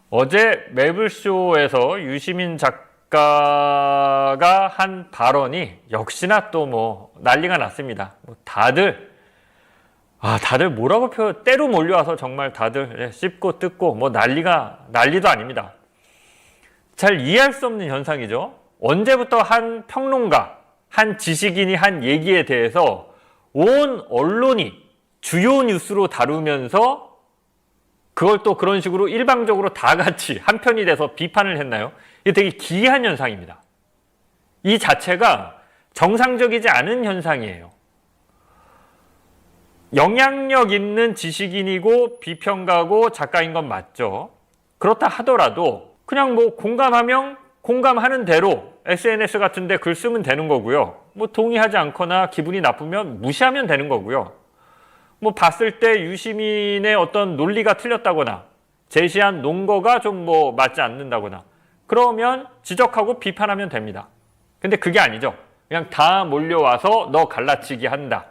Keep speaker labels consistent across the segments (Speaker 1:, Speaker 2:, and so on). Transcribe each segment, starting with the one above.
Speaker 1: 어제 매블쇼에서 유시민 작가가 한 발언이 역시나 또 뭐 난리가 났습니다. 다들 뭐라고 때로 몰려와서 정말 다들 씹고 뜯고 뭐 난리도 아닙니다. 잘 이해할 수 없는 현상이죠. 언제부터 한 평론가, 한 지식인이 한 얘기에 대해서 온 언론이 주요 뉴스로 다루면서 그걸 또 그런 식으로 일방적으로 다 같이 한 편이 돼서 비판을 했나요? 이게 되게 기이한 현상입니다. 이 자체가 정상적이지 않은 현상이에요. 영향력 있는 지식인이고 비평가고 작가인 건 맞죠. 그렇다 하더라도 그냥 뭐 공감하면 공감하는 대로 SNS 같은 데 글 쓰면 되는 거고요. 뭐 동의하지 않거나 기분이 나쁘면 무시하면 되는 거고요. 뭐 봤을 때 유시민의 어떤 논리가 틀렸다거나 제시한 논거가 좀 뭐 맞지 않는다거나 그러면 지적하고 비판하면 됩니다. 근데 그게 아니죠. 그냥 다 몰려와서 너 갈라치기 한다.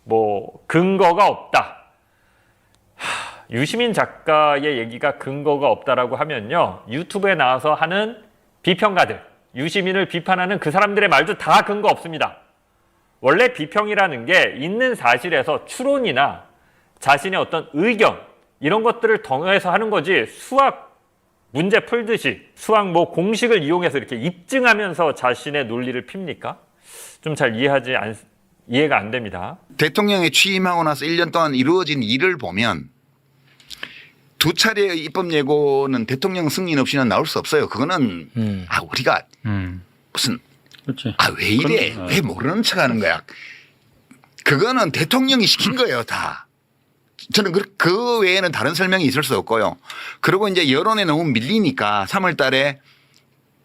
Speaker 1: 뭐 근거가 없다. 유시민 작가의 얘기가 근거가 없다라고 하면요. 유튜브에 나와서 하는 비평가들, 유시민을 비판하는 그 사람들의 말도 다 근거 없습니다. 원래 비평이라는 게 있는 사실에서 추론이나 자신의 어떤 의견 이런 것들을 더해서 하는 거지 수학 문제 풀듯이 수학 뭐 공식을 이용해서 이렇게 입증하면서 자신의 논리를 핍니까? 좀 잘 이해가 안 됩니다.
Speaker 2: 대통령에 취임하고 나서 1년 동안 이루어진 일을 보면 두 차례의 입법 예고는 대통령 승인 없이는 나올 수 없어요. 그거는 우리가 무슨
Speaker 3: 그렇지.
Speaker 2: 왜 이래? 왜 모르는 척 하는 거야? 그거는 대통령이 시킨 거예요, 다. 저는 그 외에는 다른 설명이 있을 수 없고요. 그리고 이제 여론에 너무 밀리니까 3월 달에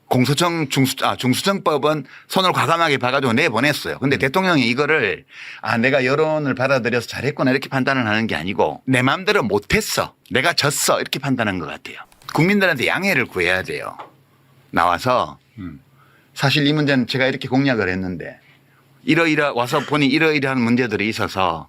Speaker 2: 공소청 중수청법은 손을 과감하게 봐가지고 내보냈어요. 근데 대통령이 이거를 내가 여론을 받아들여서 잘했구나 이렇게 판단을 하는 게 아니고 내 마음대로 못했어. 내가 졌어. 이렇게 판단한 것 같아요. 국민들한테 양해를 구해야 돼요. 나와서 사실 이 문제는 제가 이렇게 공략을 했는데 와서 보니 이러이러한 문제들이 있어서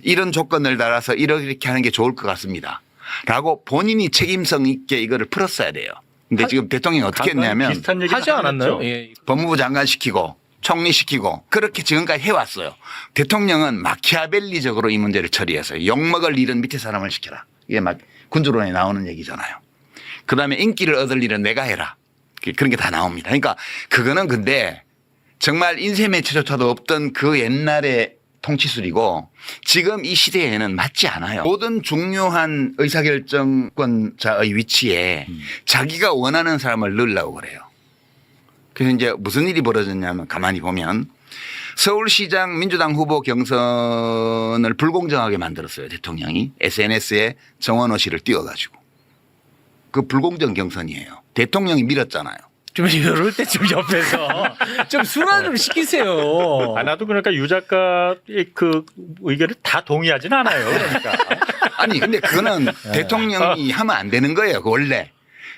Speaker 2: 이런 조건을 달아서 이렇게 하는 게 좋을 것 같습니다. 라고 본인이 책임성 있게 이거를 풀었어야 돼요. 근데 지금 대통령이 어떻게 했냐면
Speaker 3: 비슷한 얘기
Speaker 4: 하지 않았나요? 예.
Speaker 2: 법무부 장관 시키고 총리 시키고 그렇게 지금까지 해왔어요. 대통령은 마키아벨리적으로 이 문제를 처리해서요. 욕먹을 일은 밑에 사람을 시켜라. 이게 막 군주론에 나오는 얘기잖아요. 그다음에 인기를 얻을 일은 내가 해라. 그런 게 다 나옵니다. 그러니까 그거는 근데 정말 인쇄 매체조차도 없던 그 옛날의 통치술이고 지금 이 시대에는 맞지 않아요. 모든 중요한 의사결정권자의 위치에 자기가 원하는 사람을 넣으려고 그래요. 그래서 이제 무슨 일이 벌어졌냐면 가만히 보면 서울시장 민주당 후보 경선을 불공정하게 만들었어요. 대통령이 SNS에 정원호 씨를 띄워가지고. 그 불공정 경선이에요. 대통령이 밀었잖아요.
Speaker 4: 좀 이럴 때 좀 옆에서 좀 순환 좀 시키세요.
Speaker 3: 나도 그러니까 유 작가의 그 의견을 다 동의하진 않아요. 그러니까.
Speaker 2: 아니 근데 그거는 대통령이 하면 안 되는 거예요. 원래.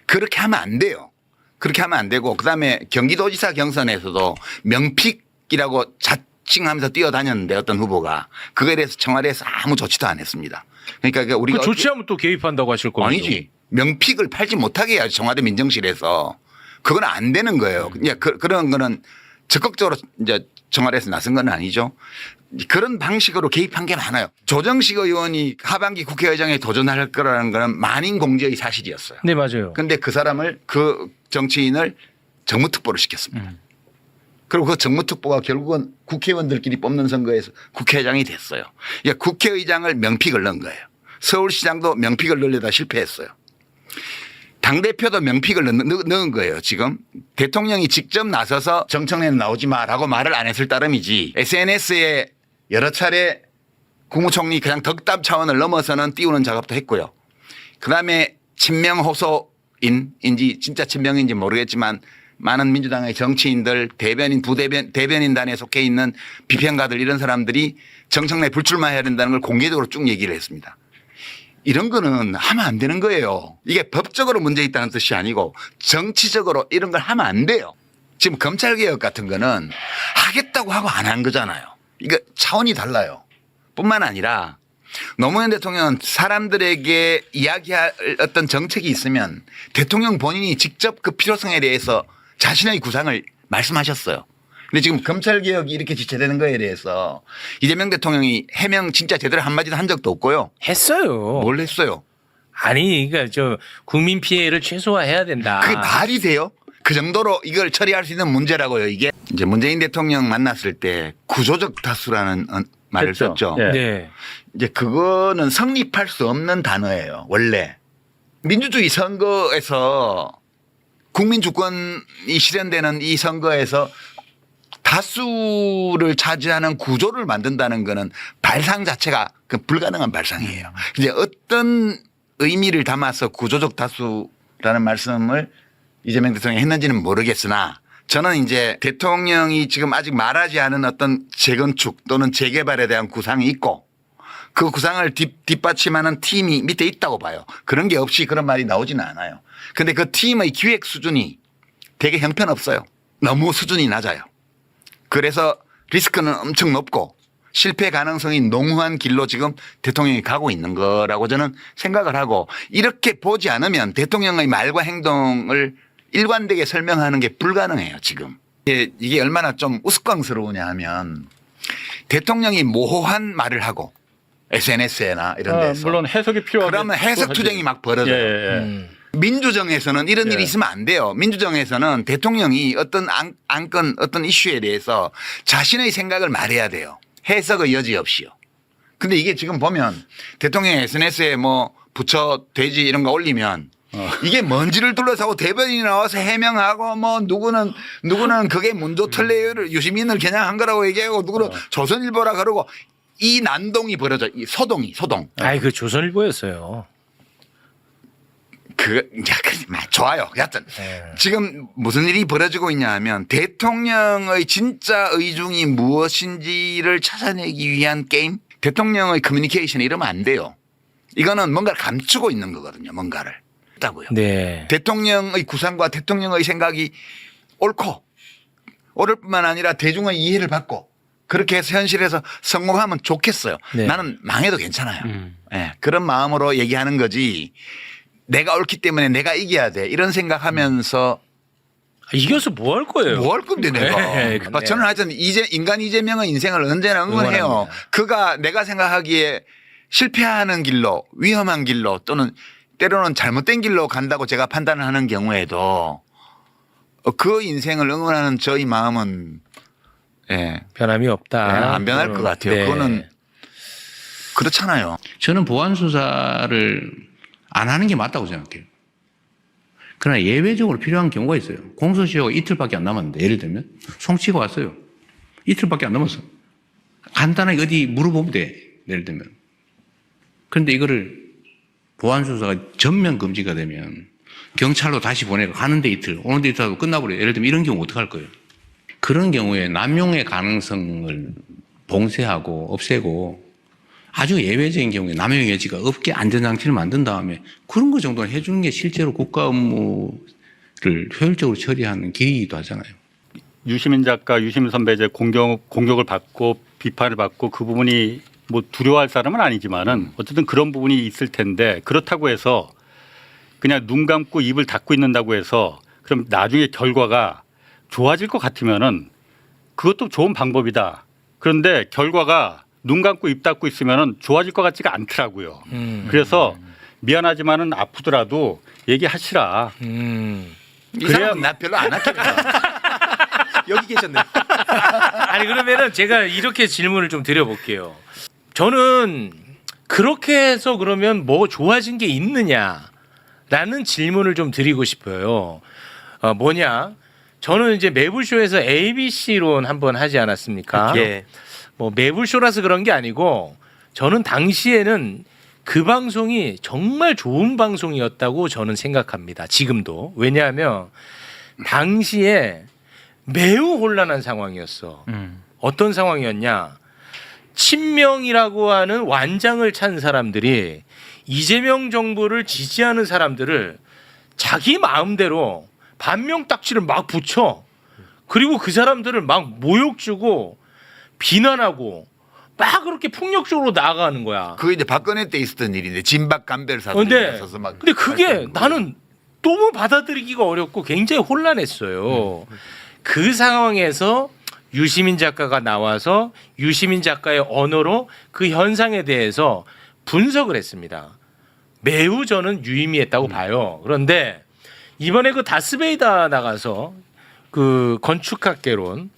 Speaker 2: 그렇게 하면 안 돼요. 그렇게 하면 안 되고 그다음에 경기도지사 경선에서도 명픽이라고 자칭하면서 뛰어다녔는데 어떤 후보가 그거에 대해서 청와대에서 아무 조치도 안 했습니다. 그러니까 우리가
Speaker 4: 조치하면 또 개입한다고 하실 거예요.
Speaker 2: 아니지. 명픽을 팔지 못하게 해야지 청와대 민정실에서. 그건 안 되는 거예요. 그런 거는 적극적으로 이제 청와대에서 나선 건 아니죠. 그런 방식으로 개입한 게 많아요. 조정식 의원이 하반기 국회의장에 도전할 거라는 거는 만인 공제의 사실이었어요.
Speaker 4: 네, 맞아요.
Speaker 2: 그런데 그 정치인을 정무특보를 시켰습니다. 그리고 그 정무특보가 결국은 국회의원들끼리 뽑는 선거에서 국회의장이 됐어요. 그러니까 국회의장을 명픽을 넣은 거예요. 서울시장도 명픽을 넣으려다 실패했어요. 당대표도 명픽을 넣은 거예요. 지금 대통령이 직접 나서서 정청래는 나오지 마라고 말을 안 했을 따름이지 SNS에 여러 차례 국무총리 그냥 덕담 차원을 넘어서는 띄우는 작업도 했고요. 그다음에 친명 호소인인지 진짜 친명인지 모르겠지만 많은 민주당의 정치인들 대변인 대변인단에 속해 있는 비평가들 이런 사람들이 정청래 불출마해야 된다는 걸 공개적으로 쭉 얘기를 했습니다. 이런 거는 하면 안 되는 거예요. 이게 법적으로 문제 있다는 뜻이 아니고 정치적으로 이런 걸 하면 안 돼요. 지금 검찰개혁 같은 거는 하겠다고 하고 안 한 거잖아요. 이거 차원이 달라요. 뿐만 아니라 노무현 대통령은 사람들에게 이야기할 어떤 정책이 있으면 대통령 본인이 직접 그 필요성에 대해서 자신의 구상을 말씀하셨어요. 근데 지금 검찰개혁이 이렇게 지체되는 거에 대해서 이재명 대통령이 해명 진짜 제대로 한마디도 한 적도 없고요.
Speaker 4: 했어요.
Speaker 2: 뭘 했어요?
Speaker 4: 아니, 그러니까 저 국민 피해를 최소화해야 된다.
Speaker 2: 그게 말이 돼요? 그 정도로 이걸 처리할 수 있는 문제라고요, 이게. 이제 문재인 대통령 만났을 때 구조적 다수라는 말을
Speaker 3: 했죠.
Speaker 2: 썼죠.
Speaker 3: 예.
Speaker 4: 네.
Speaker 2: 이제 그거는 성립할 수 없는 단어예요, 원래. 민주주의 선거에서 국민 주권이 실현되는 이 선거에서 다수를 차지하는 구조를 만든다는 거는 발상 자체가 그 불가능한 발상이에요. 이제 어떤 의미를 담아서 구조적 다수라는 말씀을 이재명 대통령이 했는지는 모르겠으나 저는 이제 대통령이 지금 아직 말하지 않은 어떤 재건축 또는 재개발에 대한 구상이 있고 그 구상을 뒷받침하는 팀이 밑에 있다고 봐요. 그런 게 없이 그런 말이 나오지는 않아요. 그런데 그 팀의 기획 수준이 되게 형편없어요. 너무 수준이 낮아요. 그래서 리스크는 엄청 높고 실패 가능성이 농후한 길로 지금 대통령이 가고 있는 거라고 저는 생각을 하고 이렇게 보지 않으면 대통령의 말과 행동을 일관되게 설명하는 게 불가능해요, 지금. 이게 얼마나 좀 우스꽝스러우냐 하면 대통령이 모호한 말을 하고 SNS나 이런 데서
Speaker 3: 물론 해석이 필요하고
Speaker 2: 그러면 해석 투쟁이 막 벌어져요.
Speaker 3: 예.
Speaker 2: 민주정에서는 이런 일이 있으면 안 돼요. 민주정에서는 대통령이 어떤 안건 어떤 이슈에 대해서 자신의 생각을 말해야 돼요. 해석의 여지 없이요. 근데 이게 지금 보면 대통령이 SNS에 뭐 부처 돼지 이런 거 올리면 이게 먼지를 둘러싸고 대변인이 나와서 해명하고 뭐 누구는 그게 문조 틀레요를 유시민을 겨냥한 거라고 얘기하고 누구는 조선일보라 그러고 이 난동이 벌어져. 이 소동.
Speaker 4: 아이, 그 조선일보였어요.
Speaker 2: 좋아요. 여하튼 지금 무슨 일이 벌어지고 있냐 하면 대통령의 진짜 의중이 무엇인지를 찾아내기 위한 게임, 대통령의 커뮤니케이션 이러면 안 돼요. 이거는 뭔가를 감추고 있는 거거든요. 뭔가를. 있다고요.
Speaker 4: 네.
Speaker 2: 대통령의 구상과 대통령의 생각이 옳고 옳을 뿐만 아니라 대중의 이해를 받고 그렇게 해서 현실에서 성공하면 좋겠어요.
Speaker 4: 네.
Speaker 2: 나는 망해도 괜찮아요. 네, 그런 마음으로 얘기하는 거지. 내가 옳기 때문에 내가 이겨야 돼. 이런 생각하면서
Speaker 4: 이겨서 뭐 할 거예요?
Speaker 2: 뭐 할 건데 내가.
Speaker 4: 네, 근데.
Speaker 2: 저는 하여튼 인간 이재명의 인생을 언제나 응원해요.
Speaker 4: 응원합니다.
Speaker 2: 그가 내가 생각하기에 실패하는 길로 위험한 길로 또는 때로는 잘못된 길로 간다고 제가 판단하는 경우에도 그 인생을 응원하는 저희 마음은
Speaker 4: 변함이 없다.
Speaker 2: 안 변할 것 같아요.
Speaker 4: 네.
Speaker 2: 그거는 그렇잖아요.
Speaker 5: 저는 보안 수사를 안 하는 게 맞다고 생각해요. 그러나 예외적으로 필요한 경우가 있어요. 공소시효가 이틀밖에 안 남았는데 예를 들면 송치가 왔어요. 이틀밖에 안 남았어. 간단하게 어디 물어보면 돼. 예를 들면. 그런데 이거를 보안 수사가 전면 금지가 되면 경찰로 다시 보내고 가는데 이틀, 오는데 이틀 하고 끝나버려요. 예를 들면 이런 경우 어떡할 거예요? 그런 경우에 남용의 가능성을 봉쇄하고 없애고 아주 예외적인 경우에 남용의 여지가 없게 안전장치를 만든 다음에 그런 거 정도는 해주는 게 실제로 국가 업무를 효율적으로 처리하는 길이기도 하잖아요.
Speaker 3: 유시민 작가, 유시민 선배 이제 공격을 받고 비판을 받고 그 부분이 뭐 두려워할 사람은 아니지만은 어쨌든 그런 부분이 있을 텐데 그렇다고 해서 그냥 눈 감고 입을 닫고 있는다고 해서 그럼 나중에 결과가 좋아질 것 같으면은 그것도 좋은 방법이다. 그런데 결과가 눈 감고 입 닫고 있으면은 좋아질 것 같지가 않더라고요. 그래서 미안하지만은 아프더라도 얘기하시라.
Speaker 2: 이 사람은 나 별로 안 아끼니까.
Speaker 4: 여기 계셨네. 아니 그러면은 제가 이렇게 질문을 좀 드려볼게요. 저는 그렇게 해서 그러면 뭐 좋아진 게 있느냐라는 질문을 좀 드리고 싶어요. 뭐냐? 저는 이제 매불쇼에서 ABC론 한번 하지 않았습니까?
Speaker 6: 예.
Speaker 4: 뭐 매불쇼라서 그런 게 아니고 저는 당시에는 그 방송이 정말 좋은 방송이었다고 저는 생각합니다. 지금도. 왜냐하면 당시에 매우 혼란한 상황이었어. 어떤 상황이었냐? 친명이라고 하는 완장을 찬 사람들이 이재명 정부를 지지하는 사람들을 자기 마음대로 반명딱지를 막 붙여. 그리고 그 사람들을 막 모욕 주고 비난하고 막 그렇게 폭력적으로 나아가는 거야.
Speaker 2: 그 이제 박근혜 때 있었던 일인데 진박 감별사들이
Speaker 4: 근데,
Speaker 2: 나서서 막.
Speaker 4: 근데 그게
Speaker 2: 발표하는 거예요.
Speaker 4: 나는 너무 받아들이기가 어렵고 굉장히 혼란했어요. 그 상황에서 유시민 작가가 나와서 유시민 작가의 언어로 그 현상에 대해서 분석을 했습니다. 매우 저는 유의미했다고 봐요. 그런데 이번에 그 다스베이다 나가서 그 건축학개론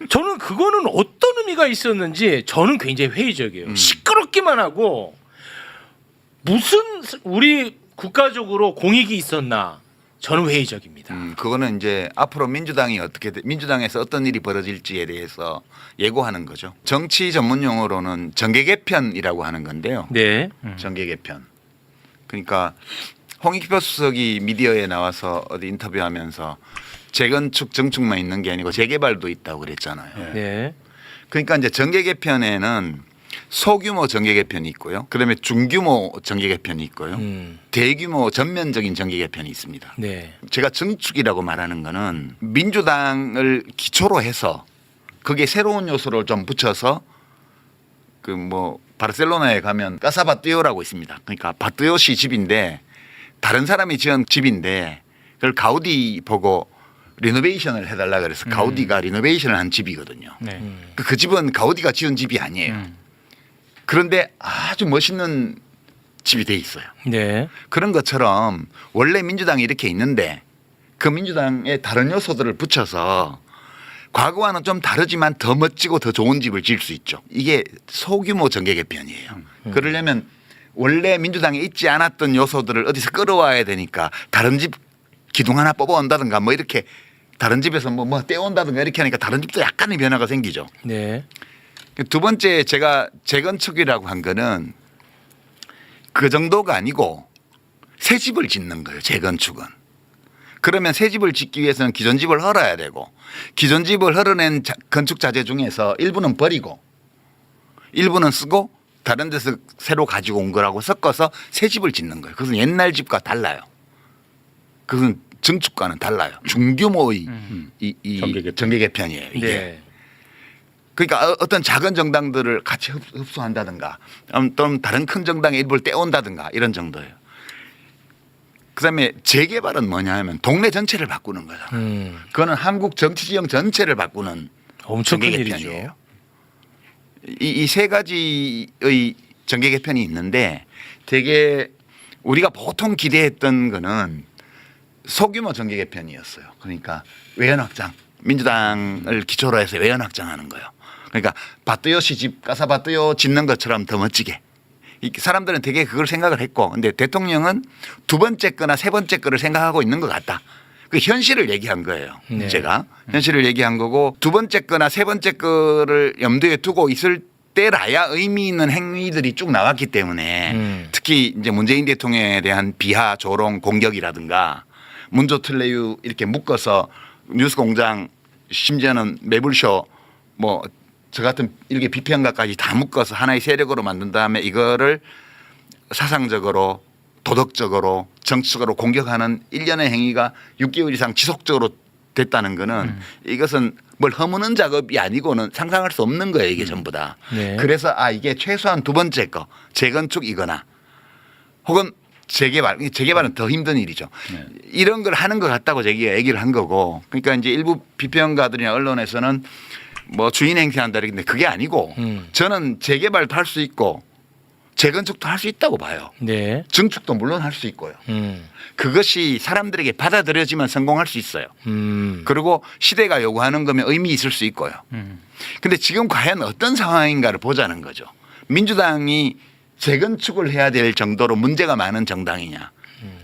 Speaker 4: 저는 그거는 어떤 의미가 있었는지 저는 굉장히 회의적이에요. 시끄럽기만 하고 무슨 우리 국가적으로 공익이 있었나 저는 회의적입니다.
Speaker 2: 그거는 이제 앞으로 민주당에서 어떤 일이 벌어질지에 대해서 예고하는 거죠. 정치 전문 용어로는 정계 개편이라고 하는 건데요.
Speaker 4: 네.
Speaker 2: 정계 개편. 그러니까 홍익표 수석이 미디어에 나와서 어디 인터뷰하면서 재건축 정축만 있는 게 아니고 재개발도 있다고 그랬잖아요.
Speaker 4: 네.
Speaker 2: 그러니까 이제 정계 개편에는 소규모 정계 개편이 있고요. 그다음에 중규모 정계 개편이 있고요. 대규모 전면적인 정계 개편이 있습니다.
Speaker 4: 네.
Speaker 2: 제가 정축이라고 말하는 거는 민주당을 기초로 해서 거기에 새로운 요소를 좀 붙여서 그 뭐 바르셀로나에 가면 까사바띠오라고 있습니다. 그러니까 바띠오시 집인데 다른 사람이 지은 집인데 그걸 가우디 보고 리노베이션을 해달라 그래서 가우디가 리노베이션을 한 집이거든요.
Speaker 3: 네.
Speaker 2: 그 집은 가우디가 지은 집이 아니에요. 그런데 아주 멋있는 집이 돼 있어요.
Speaker 4: 네.
Speaker 2: 그런 것처럼 원래 민주당이 이렇게 있는데 그 민주당의 다른 요소들을 붙여서 과거와는 좀 다르지만 더 멋지고 더 좋은 집을 지을 수 있죠. 이게 소규모 정계 개편이에요. 그러려면 원래 민주당에 있지 않았던 요소들을 어디서 끌어와야 되니까 다른 집 기둥 하나 뽑아온다든가 뭐 이렇게 다른 집에서 뭐 떼온다든가 이렇게 하니까 다른 집도 약간의 변화가 생기죠.
Speaker 4: 네.
Speaker 2: 두 번째 제가 재건축이라고 한 거는 그 정도가 아니고 새 집을 짓는 거예요. 재건축은. 그러면 새 집을 짓기 위해서는 기존 집을 헐어야 되고 기존 집을 헐어낸 건축 자재 중에서 일부는 버리고 일부는 쓰고 다른 데서 새로 가지고 온 거라고 섞어서 새 집을 짓는 거예요. 그것은 옛날 집과 달라요. 그것은 증축과는 달라요. 중규모의 이 정계 개편이에요. 이게.
Speaker 4: 네.
Speaker 2: 그러니까 어떤 작은 정당들을 같이 흡수한다든가 또는 다른 큰 정당의 일부를 떼온다든가 이런 정도예요. 그다음에 재개발은 뭐냐 하면 동네 전체를 바꾸는 거잖아요. 그거는 한국 정치 지형 전체를 바꾸는
Speaker 4: 엄청 큰
Speaker 2: 정계
Speaker 4: 일이죠.
Speaker 2: 개편이에요. 이 세 가지의 정계 개편이 있는데 되게 우리가 보통 기대했던 거는 소규모 정계 개편이었어요. 그러니까 외연 확장, 민주당을 기초로 해서 외연 확장하는 거예요. 그러니까 바뚜요시 집 까사바뚜요 짓는 것처럼 더 멋지게. 사람들은 되게 그걸 생각을 했고, 근데 대통령은 두 번째 거나 세 번째 거를 생각하고 있는 것 같다. 그 현실을 얘기한 거예요.
Speaker 4: 네.
Speaker 2: 제가 현실을 얘기한 거고 두 번째 거나 세 번째 거를 염두에 두고 있을 때라야 의미 있는 행위들이 쭉 나왔기 때문에 특히 이제 문재인 대통령에 대한 비하, 조롱, 공격이라든가 문조 틀레유 이렇게 묶어서 뉴스공장 심지어는 매불쇼 뭐 저 같은 이렇게 비평가까지 다 묶어서 하나의 세력으로 만든 다음에 이거를 사상적으로 도덕적으로 정치적으로 공격하는 일련의 행위가 6개월 이상 지속적으로 됐다는 거는 이것은 뭘 허무는 작업이 아니고는 상상할 수 없는 거예요. 이게 전부 다.
Speaker 4: 네.
Speaker 2: 그래서 이게 최소한 두 번째 거 재건축이거나 혹은 재개발은 더 힘든 일이죠.
Speaker 3: 네.
Speaker 2: 이런 걸 하는 것 같다고 제가 얘기를 한 거고 그러니까 이제 일부 비평가들이나 언론에서는 뭐 주인 행세한다 그랬는데 그게 아니고 저는 재개발도 할 수 있고 재건축도 할 수 있다고 봐요.
Speaker 4: 네.
Speaker 2: 증축도 물론 할 수 있고요. 그것이 사람들에게 받아들여지면 성공할 수 있어요. 그리고 시대가 요구하는 거면 의미 있을 수 있고요. 근데 지금 과연 어떤 상황인가를 보자는 거죠. 민주당이 재건축을 해야 될 정도로 문제가 많은 정당이냐.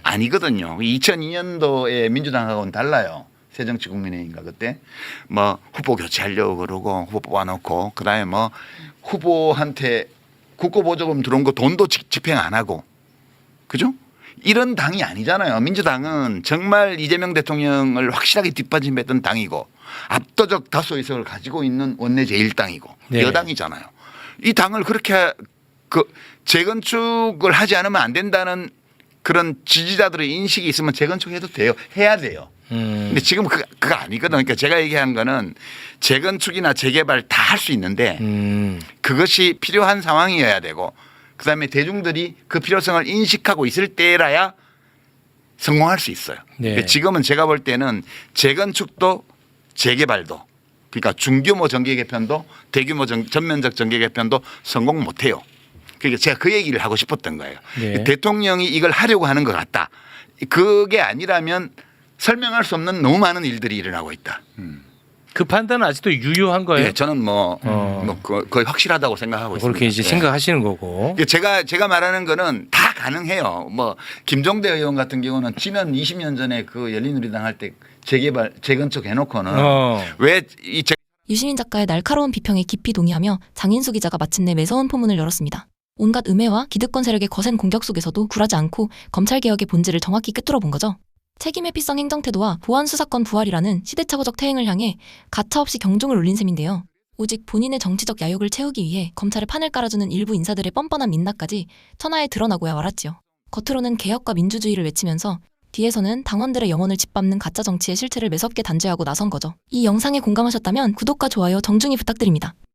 Speaker 2: 아니거든요. 2002년도에 민주당하고는 달라요. 새정치국민회의인가 그때 뭐 후보 교체하려고 그러고 후보 뽑아놓고 그다음에 뭐 후보한테 국고보조금 들어온 거 돈도 집행 안 하고 그죠? 이런 당이 아니잖아요. 민주당은 정말 이재명 대통령을 확실하게 뒷받침했던 당이고 압도적 다수 의석을 가지고 있는 원내 제1당이고
Speaker 4: 네.
Speaker 2: 여당이잖아요. 이 당을 그렇게 그 재건축을 하지 않으면 안 된다는 그런 지지자들의 인식이 있으면 재건축해도 돼요. 해야 돼요. 근데 지금 그거 아니거든. 그러니까 제가 얘기한 거는 재건축이나 재개발 다 할 수 있는데 그것이 필요한 상황이어야 되고 그다음에 대중들이 그 필요성을 인식하고 있을 때라야 성공할 수 있어요.
Speaker 4: 네.
Speaker 2: 근데 지금은 제가 볼 때는 재건축도 재개발도 그러니까 중규모 정계 개편도 대규모 전면적 정계 개편도 성공 못 해요. 그러니까 제가 그 얘기를 하고 싶었던 거예요.
Speaker 4: 네.
Speaker 2: 대통령이 이걸 하려고 하는 것 같다. 그게 아니라면 설명할 수 없는 너무 많은 일들이 일어나고 있다.
Speaker 4: 그 판단은 아직도 유효한 거예요?
Speaker 2: 예, 저는 거의 확실하다고 생각하고 있습니다.
Speaker 4: 그렇게 이제
Speaker 2: 예.
Speaker 4: 생각하시는 거고.
Speaker 2: 이게 제가 말하는 거는 다 가능해요. 뭐 김종대 의원 같은 경우는 지난 20년 전에 그 열린우리당 할 때 재개발 재건축 해놓고는 왜이
Speaker 6: 유시민 작가의 날카로운 비평에 깊이 동의하며 장인수 기자가 마침내 매서운 포문을 열었습니다. 온갖 음해와 기득권 세력의 거센 공격 속에서도 굴하지 않고 검찰개혁의 본질을 정확히 꿰뚫어 본 거죠. 책임회피성 행정태도와 보안수사권 부활이라는 시대착오적 태행을 향해 가차없이 경종을 울린 셈인데요. 오직 본인의 정치적 야욕을 채우기 위해 검찰에 판을 깔아주는 일부 인사들의 뻔뻔한 민낯까지 천하에 드러나고야 말았지요. 겉으로는 개혁과 민주주의를 외치면서 뒤에서는 당원들의 영혼을 짓밟는 가짜 정치의 실체를 매섭게 단죄하고 나선 거죠. 이 영상에 공감하셨다면 구독과 좋아요 정중히 부탁드립니다.